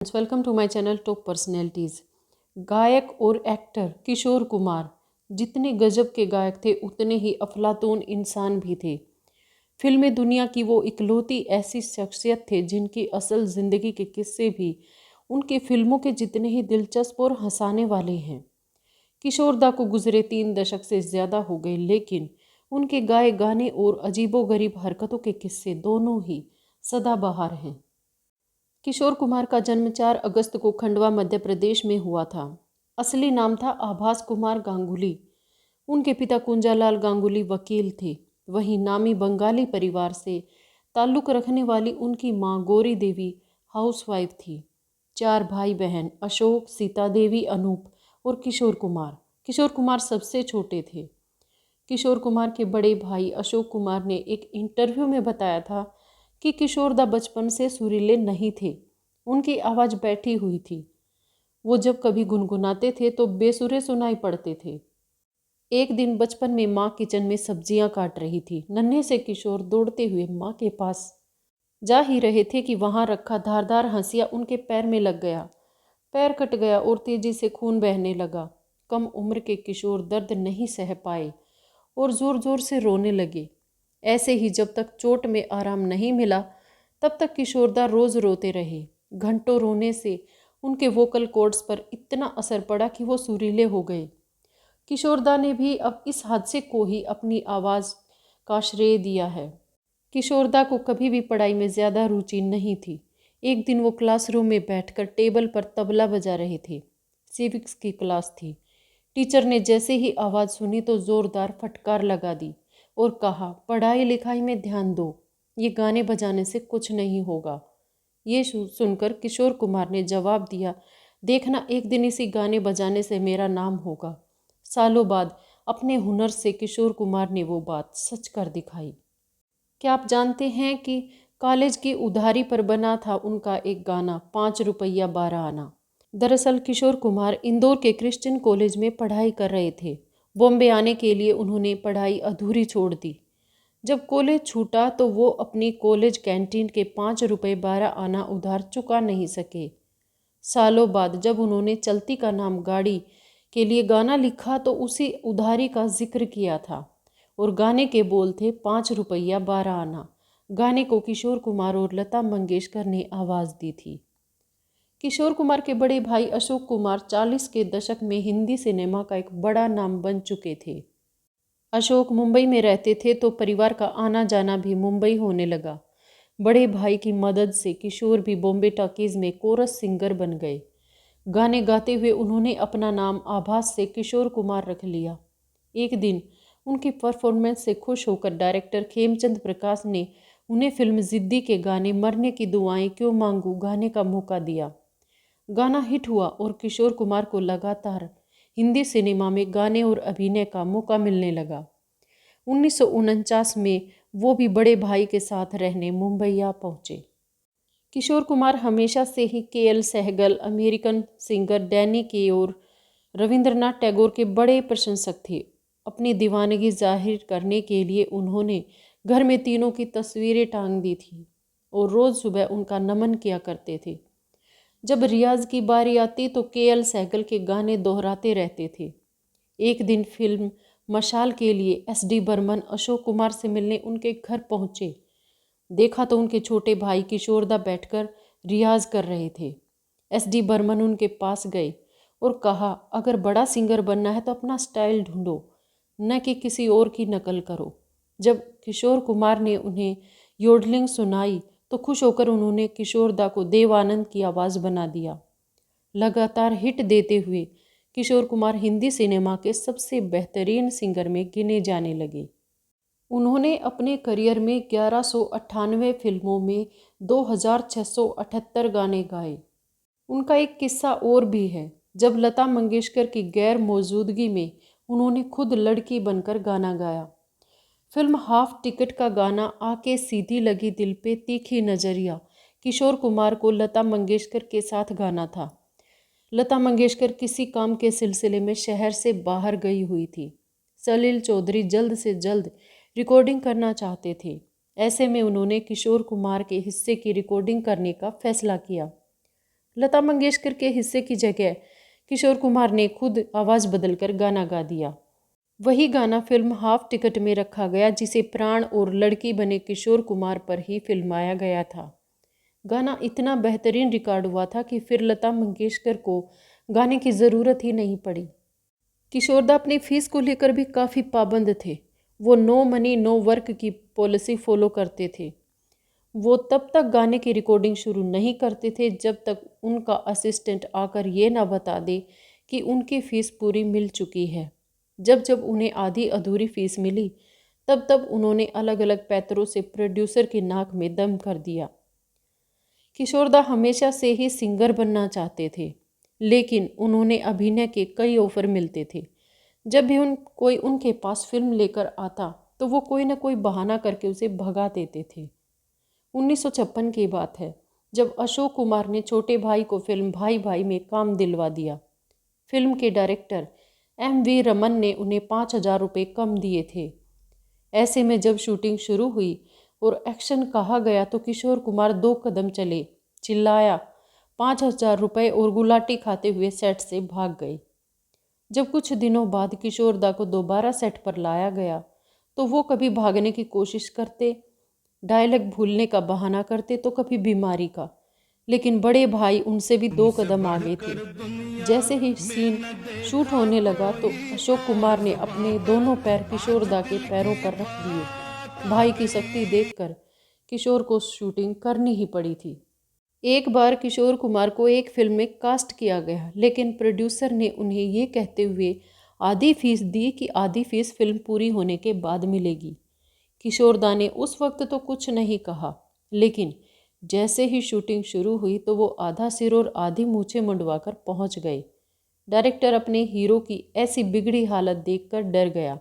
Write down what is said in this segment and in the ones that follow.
Welcome to my channel top personalities. गायक और actor Kishore Kumar जितने गजब के गायक थे उतने ही अफलातून इंसान भी थे। फिल्मी दुनिया की वो इकलौती ऐसी शख्सियत थे जिनकी असल ज़िंदगी के किस्से भी उनके फिल्मों के जितने ही दिलचस्प और हंसाने वाले हैं। किशोरदा को गुजरे 3 दशक से ज़्यादा हो गए, लेकिन उनके गाए गाने और अजीबोगरीब हरकतों के किस्से दोनों ही सदाबहार हैं। किशोर कुमार का जन्म 4 अगस्त को खंडवा मध्य प्रदेश में हुआ था। असली नाम था आभास कुमार गांगुली। उनके पिता कुंजालाल गांगुली वकील थे। वहीं नामी बंगाली परिवार से ताल्लुक़ रखने वाली उनकी मां गौरी देवी हाउसवाइफ थी। 4 भाई बहन अशोक, सीता देवी, अनूप और किशोर कुमार। किशोर कुमार सबसे छोटे थे। किशोर कुमार के बड़े भाई अशोक कुमार ने एक इंटरव्यू में बताया था कि किशोरदा बचपन से सुरीले नहीं थे। उनकी आवाज़ बैठी हुई थी। वो जब कभी गुनगुनाते थे तो बेसुरे सुनाई पड़ते थे। एक दिन बचपन में माँ किचन में सब्जियां काट रही थी। नन्हे से किशोर दौड़ते हुए माँ के पास जा ही रहे थे कि वहाँ रखा धारदार हंसिया उनके पैर में लग गया। पैर कट गया और तेजी से खून बहने लगा। कम उम्र के किशोर दर्द नहीं सह पाए और ज़ोर ज़ोर से रोने लगे। ऐसे ही जब तक चोट में आराम नहीं मिला तब तक किशोरदा रोज़ रोते रहे। घंटों रोने से उनके वोकल कॉर्ड्स पर इतना असर पड़ा कि वो सुरीले हो गए। किशोरदा ने भी अब इस हादसे को ही अपनी आवाज़ का श्रेय दिया है। किशोरदा को कभी भी पढ़ाई में ज़्यादा रुचि नहीं थी। एक दिन वो क्लासरूम में बैठकर टेबल पर तबला बजा रहे थे। सिविक्स की क्लास थी। टीचर ने जैसे ही आवाज़ सुनी तो ज़ोरदार फटकार लगा दी और कहा, पढ़ाई लिखाई में ध्यान दो, ये गाने बजाने से कुछ नहीं होगा। ये सुनकर किशोर कुमार ने जवाब दिया, देखना एक दिन इसी गाने बजाने से मेरा नाम होगा। सालों बाद अपने हुनर से किशोर कुमार ने वो बात सच कर दिखाई। क्या आप जानते हैं कि कॉलेज की उधारी पर बना था उनका एक गाना 5 रुपया 12 आना। दरअसल किशोर कुमार इंदौर के क्रिश्चियन कॉलेज में पढ़ाई कर रहे थे। बॉम्बे आने के लिए उन्होंने पढ़ाई अधूरी छोड़ दी। जब कॉलेज छूटा तो वो अपनी कॉलेज कैंटीन के 5 रुपये 12 आना उधार चुका नहीं सके। सालों बाद जब उन्होंने चलती का नाम गाड़ी के लिए गाना लिखा तो उसी उधारी का जिक्र किया था और गाने के बोल थे 5 रुपया 12 आना। गाने को किशोर कुमार और लता मंगेशकर ने आवाज़ दी थी। किशोर कुमार के बड़े भाई अशोक कुमार 40 के दशक में हिंदी सिनेमा का एक बड़ा नाम बन चुके थे। अशोक मुंबई में रहते थे तो परिवार का आना जाना भी मुंबई होने लगा। बड़े भाई की मदद से किशोर भी बॉम्बे टॉकीज में कोरस सिंगर बन गए। गाने गाते हुए उन्होंने अपना नाम आभास से किशोर कुमार रख लिया। एक दिन उनकी परफॉर्मेंस से खुश होकर डायरेक्टर खेमचंद प्रकाश ने उन्हें फिल्म जिद्दी के गाने मरने की दुआएं क्यों मांगू गाने का मौका दिया। गाना हिट हुआ और किशोर कुमार को लगातार हिंदी सिनेमा में गाने और अभिनय का मौका मिलने लगा। 1949 में वो भी बड़े भाई के साथ रहने मुंबई आ पहुँचे। किशोर कुमार हमेशा से ही K L. Saigal, American singer Danny Kaye और रविंद्रनाथ टैगोर के बड़े प्रशंसक थे। अपनी दीवानगी जाहिर करने के लिए उन्होंने घर में तीनों की तस्वीरें टांग दी थी और रोज़ सुबह उनका नमन किया करते थे। जब रियाज की बारी आती तो के.एल. सहगल के गाने दोहराते रहते थे। एक दिन फिल्म मशाल के लिए एस.डी. बर्मन अशोक कुमार से मिलने उनके घर पहुंचे। देखा तो उनके छोटे भाई किशोरदा बैठकर रियाज कर रहे थे। एस.डी. बर्मन उनके पास गए और कहा, अगर बड़ा सिंगर बनना है तो अपना स्टाइल ढूंढो, न कि किसी और की नकल करो। जब किशोर कुमार ने उन्हें योडलिंग सुनाई तो खुश होकर उन्होंने किशोरदा को देव आनंद की आवाज़ बना दिया। लगातार हिट देते हुए किशोर कुमार हिंदी सिनेमा के सबसे बेहतरीन सिंगर में गिने जाने लगे। उन्होंने अपने करियर में 1198 फिल्मों में 2678 गाने गाए। उनका एक किस्सा और भी है। जब लता मंगेशकर की गैर मौजूदगी में उन्होंने खुद लड़की बनकर गाना गाया। फिल्म हाफ टिकट का गाना आके सीधी लगी दिल पे तीखी नजरिया किशोर कुमार को लता मंगेशकर के साथ गाना था। लता मंगेशकर किसी काम के सिलसिले में शहर से बाहर गई हुई थी। सलील चौधरी जल्द से जल्द रिकॉर्डिंग करना चाहते थे। ऐसे में उन्होंने किशोर कुमार के हिस्से की रिकॉर्डिंग करने का फैसला किया। लता मंगेशकर के हिस्से की जगह किशोर कुमार ने खुद आवाज़ बदलकर गाना गा दिया। वही गाना फिल्म हाफ टिकट में रखा गया, जिसे प्राण और लड़की बने किशोर कुमार पर ही फिल्माया गया था। गाना इतना बेहतरीन रिकॉर्ड हुआ था कि फिर लता मंगेशकर को गाने की ज़रूरत ही नहीं पड़ी। किशोरदा अपनी फीस को लेकर भी काफ़ी पाबंद थे। वो नो मनी नो वर्क की पॉलिसी फॉलो करते थे। वो तब तक गाने की रिकॉर्डिंग शुरू नहीं करते थे जब तक उनका असिस्टेंट आकर ये ना बता दे कि उनकी फ़ीस पूरी मिल चुकी है। जब जब उन्हें आधी अधूरी फ़ीस मिली तब तब उन्होंने अलग अलग पैतरों से प्रोड्यूसर की नाक में दम कर दिया। किशोरदा हमेशा से ही सिंगर बनना चाहते थे, लेकिन उन्होंने अभिनय के कई ऑफर मिलते थे। जब भी कोई उनके पास फिल्म लेकर आता तो वो कोई ना कोई बहाना करके उसे भगा देते थे। 1956 की बात है, जब अशोक कुमार ने छोटे भाई को फिल्म भाई भाई में काम दिलवा दिया। फिल्म के डायरेक्टर MV रमन ने उन्हें 5,000 रुपये कम दिए थे। ऐसे में जब शूटिंग शुरू हुई और एक्शन कहा गया तो किशोर कुमार 2 कदम चले, चिल्लाया 5,000 रुपये और गुलाटी खाते हुए सेट से भाग गए। जब कुछ दिनों बाद किशोरदा को दोबारा सेट पर लाया गया तो वो कभी भागने की कोशिश करते, डायलॉग भूलने का बहाना करते तो कभी बीमारी का, लेकिन बड़े भाई उनसे भी 2 कदम आगे थे। जैसे ही सीन शूट होने लगा तो अशोक कुमार ने अपने दोनों पैर किशोरदा के पैरों पर रख दिए। भाई की शक्ति देखकर किशोर को शूटिंग करनी ही पड़ी थी। एक बार किशोर कुमार को एक फिल्म में कास्ट किया गया, लेकिन प्रोड्यूसर ने उन्हें ये कहते हुए आधी फीस दी कि आधी फीस फिल्म पूरी होने के बाद मिलेगी। किशोरदा ने उस वक्त तो कुछ नहीं कहा, लेकिन जैसे ही शूटिंग शुरू हुई तो वो आधा सिर और आधी मूछें मुंडवाकर पहुंच गए। डायरेक्टर अपने हीरो की ऐसी बिगड़ी हालत देखकर डर गया।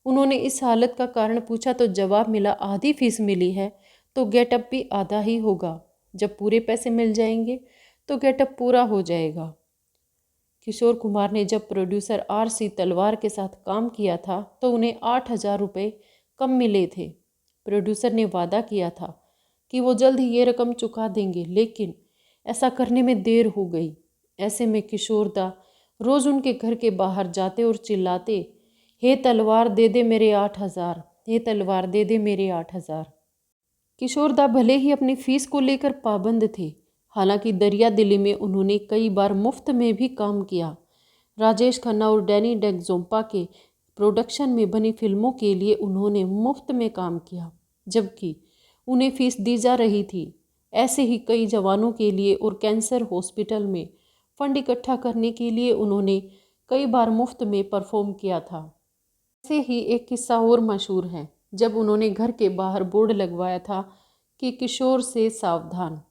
उन्होंने इस हालत का कारण पूछा तो जवाब मिला, आधी फीस मिली है तो गेटअप भी आधा ही होगा, जब पूरे पैसे मिल जाएंगे तो गेटअप पूरा हो जाएगा। किशोर कुमार ने जब प्रोड्यूसर RC तलवार के साथ काम किया था तो उन्हें 8,000 रुपये कम मिले थे। प्रोड्यूसर ने वादा किया था कि वो जल्द ही ये रकम चुका देंगे, लेकिन ऐसा करने में देर हो गई। ऐसे में किशोरदा रोज़ उनके घर के बाहर जाते और चिल्लाते, हे तलवार दे दे मेरे 8,000, हे तलवार दे दे मेरे 8,000। किशोरदा भले ही अपनी फ़ीस को लेकर पाबंद थे, हालांकि दरिया दिली में उन्होंने कई बार मुफ्त में भी काम किया। राजेश खन्ना और डैनी डेगजोंपा के प्रोडक्शन में बनी फिल्मों के लिए उन्होंने मुफ्त में काम किया, जबकि उन्हें फीस दी जा रही थी। ऐसे ही कई जवानों के लिए और कैंसर हॉस्पिटल में फंड इकट्ठा करने के लिए उन्होंने कई बार मुफ्त में परफॉर्म किया था। ऐसे ही एक किस्सा और मशहूर है, जब उन्होंने घर के बाहर बोर्ड लगवाया था कि किशोर से सावधान।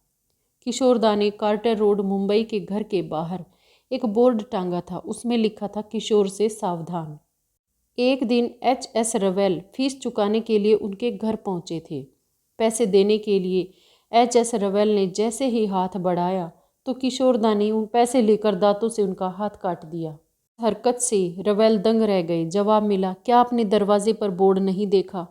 किशोरदा ने कार्टर रोड मुंबई के घर के बाहर एक बोर्ड टांगा था, उसमें लिखा था किशोर से सावधान। एक दिन HS रवेल फीस चुकाने के लिए उनके घर पहुंचे थे। पैसे देने के लिए HS रवेल ने जैसे ही हाथ बढ़ाया तो किशोरदा ने उन पैसे लेकर दांतों से उनका हाथ काट दिया। हरकत से रवेल दंग रह गए। जवाब मिला, क्या आपने दरवाजे पर बोर्ड नहीं देखा?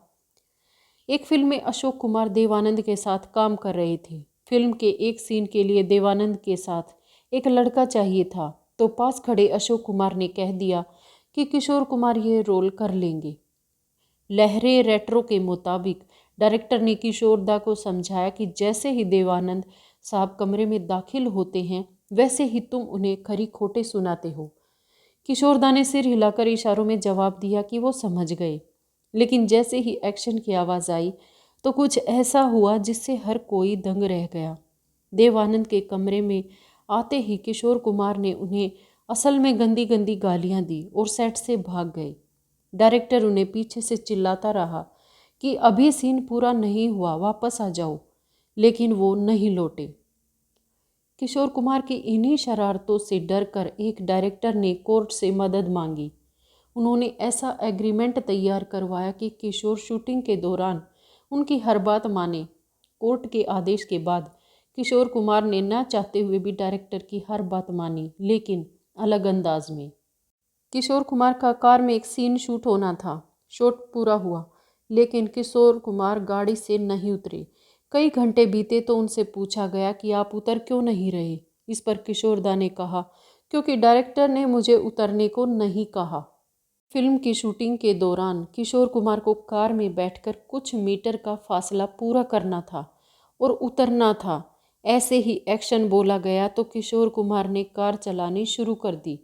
एक फिल्म में अशोक कुमार देवानंद के साथ काम कर रहे थे। फिल्म के एक सीन के लिए देवानंद के साथ एक लड़का चाहिए था, तो पास खड़े अशोक कुमार ने कह दिया कि किशोर कुमार ये रोल कर लेंगे। लहरे रेट्रो के मुताबिक डायरेक्टर ने किशोरदा को समझाया कि जैसे ही देवानंद साहब कमरे में दाखिल होते हैं वैसे ही तुम उन्हें खरी खोटे सुनाते हो। किशोरदा ने सिर हिलाकर इशारों में जवाब दिया कि वो समझ गए, लेकिन जैसे ही एक्शन की आवाज़ आई तो कुछ ऐसा हुआ जिससे हर कोई दंग रह गया। देवानंद के कमरे में आते ही किशोर कुमार ने उन्हें असल में गंदी गंदी गालियां दी और सेट से भाग गए। डायरेक्टर उन्हें पीछे से चिल्लाता रहा कि अभी सीन पूरा नहीं हुआ, वापस आ जाओ, लेकिन वो नहीं लौटे। किशोर कुमार की इन्हीं शरारतों से डरकर एक डायरेक्टर ने कोर्ट से मदद मांगी। उन्होंने ऐसा एग्रीमेंट तैयार करवाया कि किशोर शूटिंग के दौरान उनकी हर बात माने। कोर्ट के आदेश के बाद किशोर कुमार ने न चाहते हुए भी डायरेक्टर की हर बात मानी, लेकिन अलग अंदाज में। किशोर कुमार का कार में एक सीन शूट होना था। शूट पूरा हुआ, लेकिन किशोर कुमार गाड़ी से नहीं उतरे। कई घंटे बीते तो उनसे पूछा गया कि आप उतर क्यों नहीं रहे। इस पर किशोरदा ने कहा, क्योंकि डायरेक्टर ने मुझे उतरने को नहीं कहा। फिल्म की शूटिंग के दौरान किशोर कुमार को कार में बैठकर कुछ मीटर का फासला पूरा करना था और उतरना था। ऐसे ही एक्शन बोला गया तो किशोर कुमार ने कार चलानी शुरू कर दी।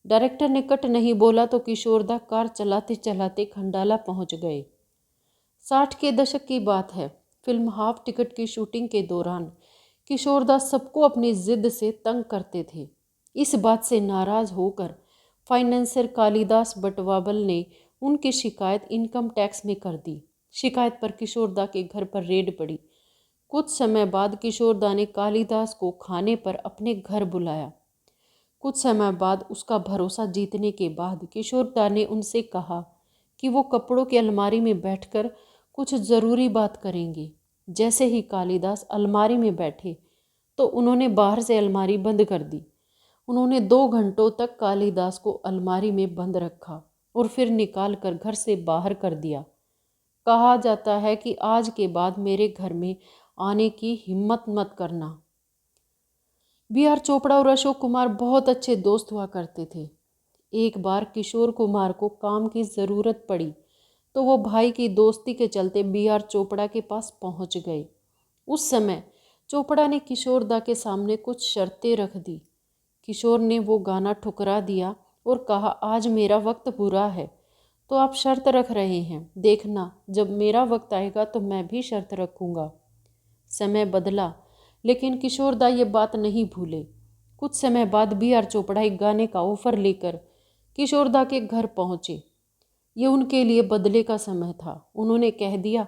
डायरेक्टर ने कट नहीं बोला तो किशोरदा कार चलाते चलाते खंडाला पहुंच गए। 60 के दशक की बात है। फिल्म हाफ टिकट की शूटिंग के दौरान किशोरदा सबको अपनी जिद से तंग करते थे। इस बात से नाराज होकर फाइनेंसर कालिदास बटवाबल ने उनकी शिकायत इनकम टैक्स में कर दी। शिकायत पर किशोरदा के घर पर रेड पड़ी। कुछ समय बाद किशोरदा ने कालिदास को खाने पर अपने घर बुलाया। कुछ समय बाद उसका भरोसा जीतने के बाद किशोरदा ने उनसे कहा कि वो कपड़ों की अलमारी में बैठकर कुछ ज़रूरी बात करेंगे। जैसे ही कालिदास अलमारी में बैठे तो उन्होंने बाहर से अलमारी बंद कर दी। उन्होंने 2 घंटों तक कालिदास को अलमारी में बंद रखा और फिर निकाल कर घर से बाहर कर दिया। कहा जाता है कि आज के बाद मेरे घर में आने की हिम्मत मत करना। बी.आर. चोपड़ा और अशोक कुमार बहुत अच्छे दोस्त हुआ करते थे। एक बार किशोर कुमार को काम की ज़रूरत पड़ी तो वो भाई की दोस्ती के चलते बी.आर. चोपड़ा के पास पहुंच गए। उस समय चोपड़ा ने किशोरदा के सामने कुछ शर्तें रख दी। किशोर ने वो गाना ठुकरा दिया और कहा, आज मेरा वक्त बुरा है तो आप शर्त रख रहे हैं, देखना जब मेरा वक्त आएगा तो मैं भी शर्त रखूँगा। समय बदला लेकिन किशोरदा ये बात नहीं भूले। कुछ समय बाद बी.आर. चोपड़ा एक गाने का ऑफर लेकर किशोरदा के घर पहुँचे। ये उनके लिए बदले का समय था। उन्होंने कह दिया,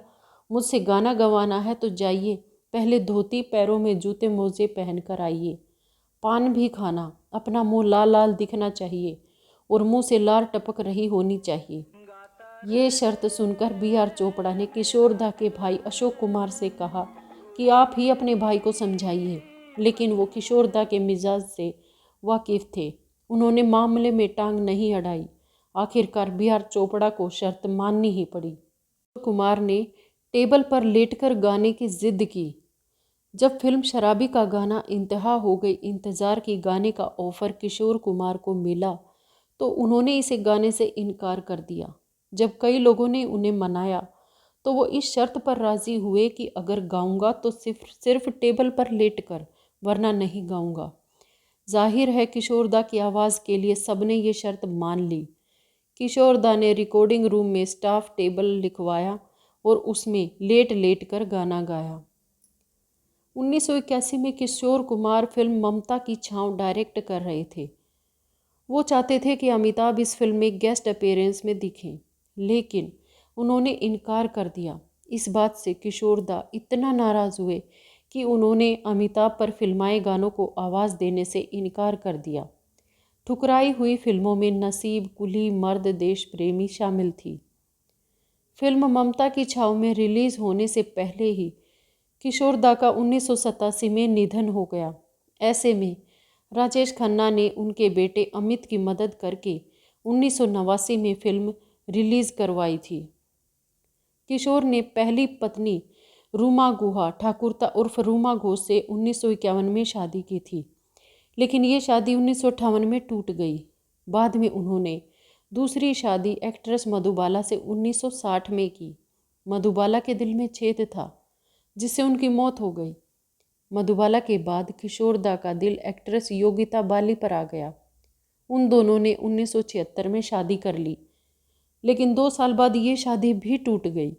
मुझसे गाना गवाना है तो जाइए, पहले धोती पैरों में जूते मोजे पहन कर आइए, पान भी खाना, अपना मुंह लाल लाल दिखना चाहिए और मुंह से लार टपक रही होनी चाहिए। ये शर्त सुनकर बी.आर. चोपड़ा ने किशोरदा के भाई अशोक कुमार से कहा कि आप ही अपने भाई को समझाइए, लेकिन वो किशोरदा के मिजाज से वाकिफ थे। उन्होंने मामले में टांग नहीं अड़ाई। आखिरकार बी.आर. चोपड़ा को शर्त माननी ही पड़ी। कुमार ने टेबल पर लेटकर गाने की जिद की। जब फिल्म शराबी का गाना इंतहा हो गई, इंतज़ार की गाने का ऑफर किशोर कुमार को मिला तो उन्होंने इसे गाने से इनकार कर दिया। जब कई लोगों ने उन्हें मनाया तो वो इस शर्त पर राज़ी हुए कि अगर गाऊंगा तो सिर्फ टेबल पर लेटकर, वरना नहीं गाऊंगा। जाहिर है किशोरदा की आवाज़ के लिए सबने ये शर्त मान ली। किशोरदा ने रिकॉर्डिंग रूम में स्टाफ टेबल लिखवाया और उसमें लेट लेट कर गाना गाया। 1981 में किशोर कुमार फिल्म ममता की छाँव डायरेक्ट कर रहे थे। वो चाहते थे कि अमिताभ इस फिल्म में गेस्ट अपीयरेंस में दिखें, लेकिन उन्होंने इनकार कर दिया। इस बात से किशोरदा इतना नाराज़ हुए कि उन्होंने अमिताभ पर फिल्माए गानों को आवाज़ देने से इनकार कर दिया। ठुकराई हुई फिल्मों में नसीब, कुली, मर्द, देश प्रेमी शामिल थी। फिल्म ममता की छाँव में रिलीज़ होने से पहले ही किशोरदा का 1987 में निधन हो गया। ऐसे में राजेश खन्ना ने उनके बेटे अमित की मदद करके 1989 में फिल्म रिलीज़ करवाई थी। किशोर ने पहली पत्नी रूमा गुहा ठाकुरता उर्फ रूमा घोष से 1951 में शादी की थी, लेकिन ये शादी 1958 में टूट गई। बाद में उन्होंने दूसरी शादी एक्ट्रेस मधुबाला से 1960 में की। मधुबाला के दिल में छेद था जिससे उनकी मौत हो गई। मधुबाला के बाद किशोरदा का दिल एक्ट्रेस योगिता बाली पर आ गया। उन दोनों ने 1976 में शादी कर ली, लेकिन 2 साल बाद ये शादी भी टूट गई।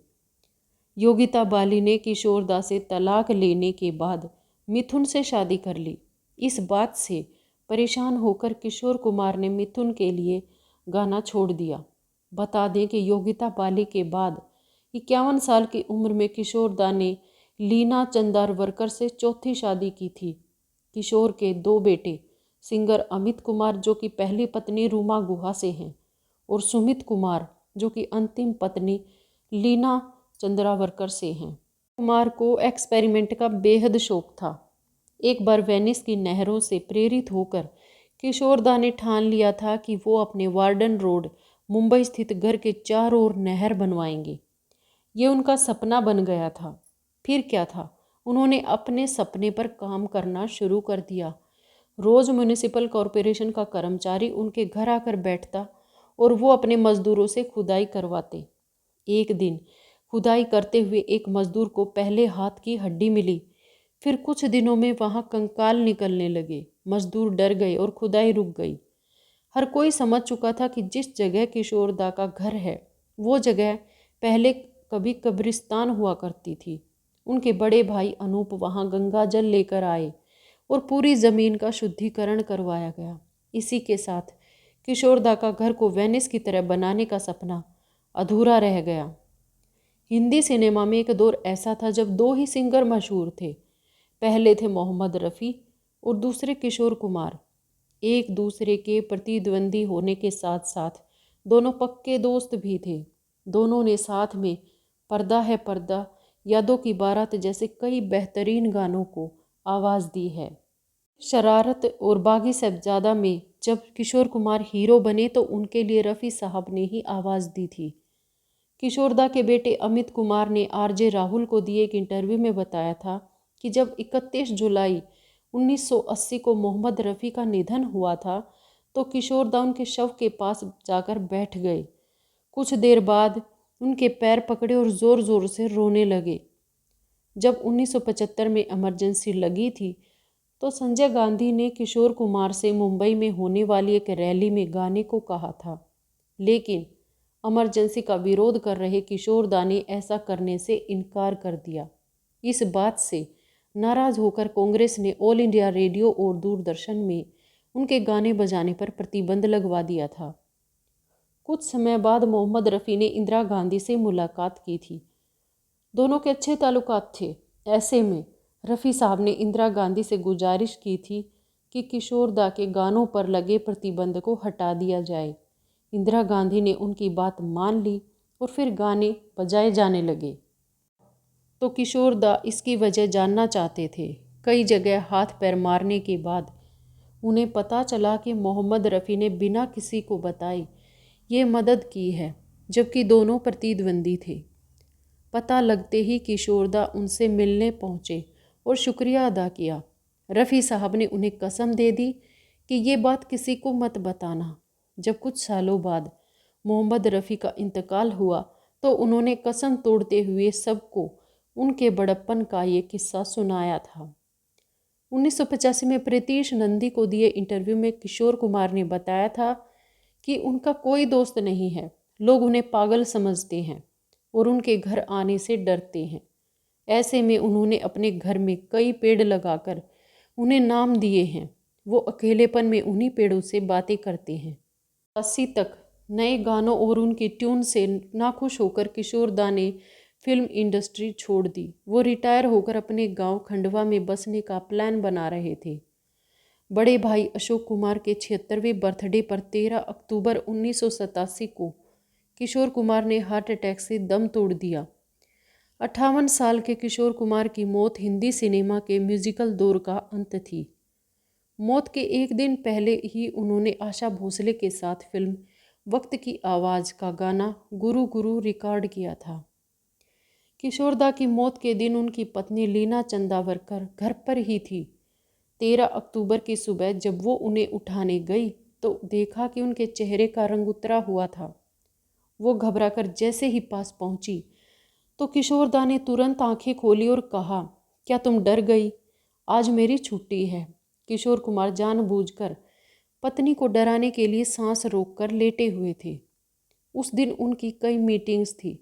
योगिता बाली ने किशोरदा से तलाक लेने के बाद मिथुन से शादी कर ली। इस बात से परेशान होकर किशोर कुमार ने मिथुन के लिए गाना छोड़ दिया। बता दें कि योगिता बाली के बाद 51 साल की उम्र में किशोरदा ने लीना चंदावरकर से चौथी शादी की थी। किशोर के 2 बेटे सिंगर अमित कुमार, जो कि पहली पत्नी रूमा गुहा से हैं, और सुमित कुमार, जो कि अंतिम पत्नी लीना चंद्रावरकर से हैं। कुमार को एक्सपेरिमेंट का बेहद शौक था। एक बार वेनिस की नहरों से प्रेरित होकर किशोरदा ने ठान लिया था कि वो अपने वार्डन रोड मुंबई स्थित घर के चारों ओर नहर बनवाएंगे। ये उनका सपना बन गया था। फिर क्या था, उन्होंने अपने सपने पर काम करना शुरू कर दिया। रोज़ म्यूनिसिपल कॉरपोरेशन का कर्मचारी उनके घर आकर बैठता और वो अपने मजदूरों से खुदाई करवाते। एक दिन खुदाई करते हुए एक मजदूर को पहले हाथ की हड्डी मिली। फिर कुछ दिनों में वहाँ कंकाल निकलने लगे। मजदूर डर गए और खुदाई रुक गई। हर कोई समझ चुका था कि जिस जगह किशोरदा का घर है वो जगह पहले कभी कब्रिस्तान हुआ करती थी। उनके बड़े भाई अनूप वहाँ गंगा जल लेकर आए और पूरी ज़मीन का शुद्धिकरण करवाया गया। इसी के साथ किशोरदा का घर को वेनिस की तरह बनाने का सपना अधूरा रह गया। हिंदी सिनेमा में एक दौर ऐसा था जब दो ही सिंगर मशहूर थे। पहले थे मोहम्मद रफ़ी और दूसरे किशोर कुमार। एक दूसरे के प्रतिद्वंदी होने के साथ साथ दोनों पक्के दोस्त भी थे। दोनों ने साथ में पर्दा है पर्दा, यादों की बारात जैसे कई बेहतरीन गानों को आवाज़ दी है। शरारत और बागी साहबजादा में जब किशोर कुमार हीरो बने तो उनके लिए रफ़ी साहब ने ही आवाज़ दी थी। किशोरदा के बेटे अमित कुमार ने आरजे राहुल को दिए एक इंटरव्यू में बताया था कि जब 31 जुलाई 1980 को मोहम्मद रफ़ी का निधन हुआ था तो किशोरदा उनके शव के पास जाकर बैठ गए। कुछ देर बाद उनके पैर पकड़े और ज़ोर ज़ोर से रोने लगे। जब 1975 में इमरजेंसी लगी थी तो संजय गांधी ने किशोर कुमार से मुंबई में होने वाली एक रैली में गाने को कहा था, लेकिन इमरजेंसी का विरोध कर रहे किशोरदा ने ऐसा करने से इनकार कर दिया। इस बात से नाराज़ होकर कांग्रेस ने ऑल इंडिया रेडियो और दूरदर्शन में उनके गाने बजाने पर प्रतिबंध लगवा दिया था। कुछ समय बाद मोहम्मद रफ़ी ने इंदिरा गांधी से मुलाकात की थी। दोनों के अच्छे ताल्लुकात थे। ऐसे में रफ़ी साहब ने इंदिरा गांधी से गुजारिश की थी कि किशोरदा के गानों पर लगे प्रतिबंध को हटा दिया जाए। इंदिरा गांधी ने उनकी बात मान ली और फिर गाने बजाए जाने लगे। तो किशोरदा इसकी वजह जानना चाहते थे। कई जगह हाथ पैर मारने के बाद उन्हें पता चला कि मोहम्मद रफ़ी ने बिना किसी को बताए ये मदद की है, जबकि दोनों प्रतिद्वंदी थे। पता लगते ही किशोरदा उनसे मिलने पहुँचे और शुक्रिया अदा किया। रफ़ी साहब ने उन्हें कसम दे दी कि ये बात किसी को मत बताना। जब कुछ सालों बाद मोहम्मद रफ़ी का इंतकाल हुआ तो उन्होंने कसम तोड़ते हुए सबको उनके बड़प्पन का ये किस्सा सुनाया था। 1985 में प्रीतीश नंदी को दिए इंटरव्यू में किशोर कुमार ने बताया था कि उनका कोई दोस्त नहीं है, लोग उन्हें पागल समझते हैं और उनके घर आने से डरते हैं। ऐसे में उन्होंने अपने घर में कई पेड़ लगाकर उन्हें नाम दिए हैं। वो अकेलेपन में उन्हीं पेड़ों से बातें करते हैं। 80 तक नए गानों और उनकी ट्यून से नाखुश होकर किशोरदा ने फिल्म इंडस्ट्री छोड़ दी। वो रिटायर होकर अपने गांव खंडवा में बसने का प्लान बना रहे थे। बड़े भाई अशोक कुमार के 76वें बर्थडे पर 13 अक्टूबर 1987 को किशोर कुमार ने हार्ट अटैक से दम तोड़ दिया। 58 साल के किशोर कुमार की मौत हिंदी सिनेमा के म्यूजिकल दौर का अंत थी। मौत के एक दिन पहले ही उन्होंने आशा भोसले के साथ फिल्म वक्त की आवाज़ का गाना गुरु गुरु रिकॉर्ड किया था। किशोरदा की मौत के दिन उनकी पत्नी लीना चंदावरकर घर पर ही थी। 13 अक्टूबर की सुबह जब वो उन्हें उठाने गई तो देखा कि उनके चेहरे का रंग उतरा हुआ था। वो घबराकर जैसे ही पास पहुंची तो किशोरदा ने तुरंत आंखें खोली और कहा, क्या तुम डर गई? आज मेरी छुट्टी है। किशोर कुमार जानबूझकर पत्नी को डराने के लिए सांस रोककर लेटे हुए थे। उस दिन उनकी कई मीटिंग्स थी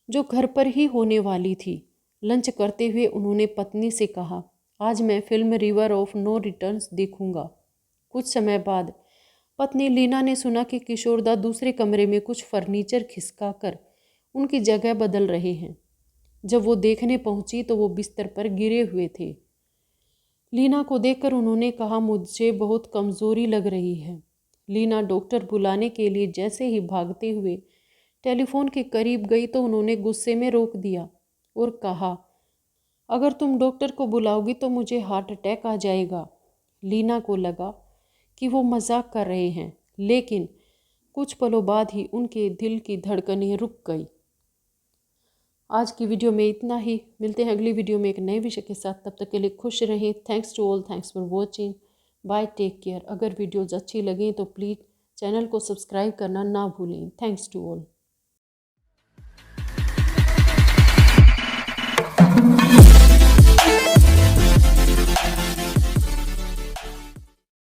जो घर पर ही होने वाली थी। लंच करते हुए उन्होंने पत्नी से कहा, आज मैं film river of no returns देखूंगा। कुछ समय बाद पत्नी लीना ने सुना कि किशोरदा दूसरे कमरे में कुछ फर्नीचर खिसका कर उनकी जगह बदल रहे हैं। जब वो देखने पहुंची तो वो बिस्तर पर गिरे हुए थे। लीना को देखकर उन्होंने कहा, मुझे बहुत कमज़ोरी लग रही है। लीना डॉक्टर बुलाने के लिए जैसे ही भागते हुए टेलीफोन के करीब गई तो उन्होंने गुस्से में रोक दिया और कहा, अगर तुम डॉक्टर को बुलाओगी तो मुझे हार्ट अटैक आ जाएगा। लीना को लगा कि वो मजाक कर रहे हैं, लेकिन कुछ पलों बाद ही उनके दिल की धड़कनें रुक गई। आज की वीडियो में इतना ही। मिलते हैं अगली वीडियो में एक नए विषय के साथ। तब तक के लिए खुश रहें। Thanks to all, thanks for watching. Bye, take care. अगर वीडियोज़ अच्छी लगें तो प्लीज़ चैनल को सब्सक्राइब करना ना भूलें। Thanks to all.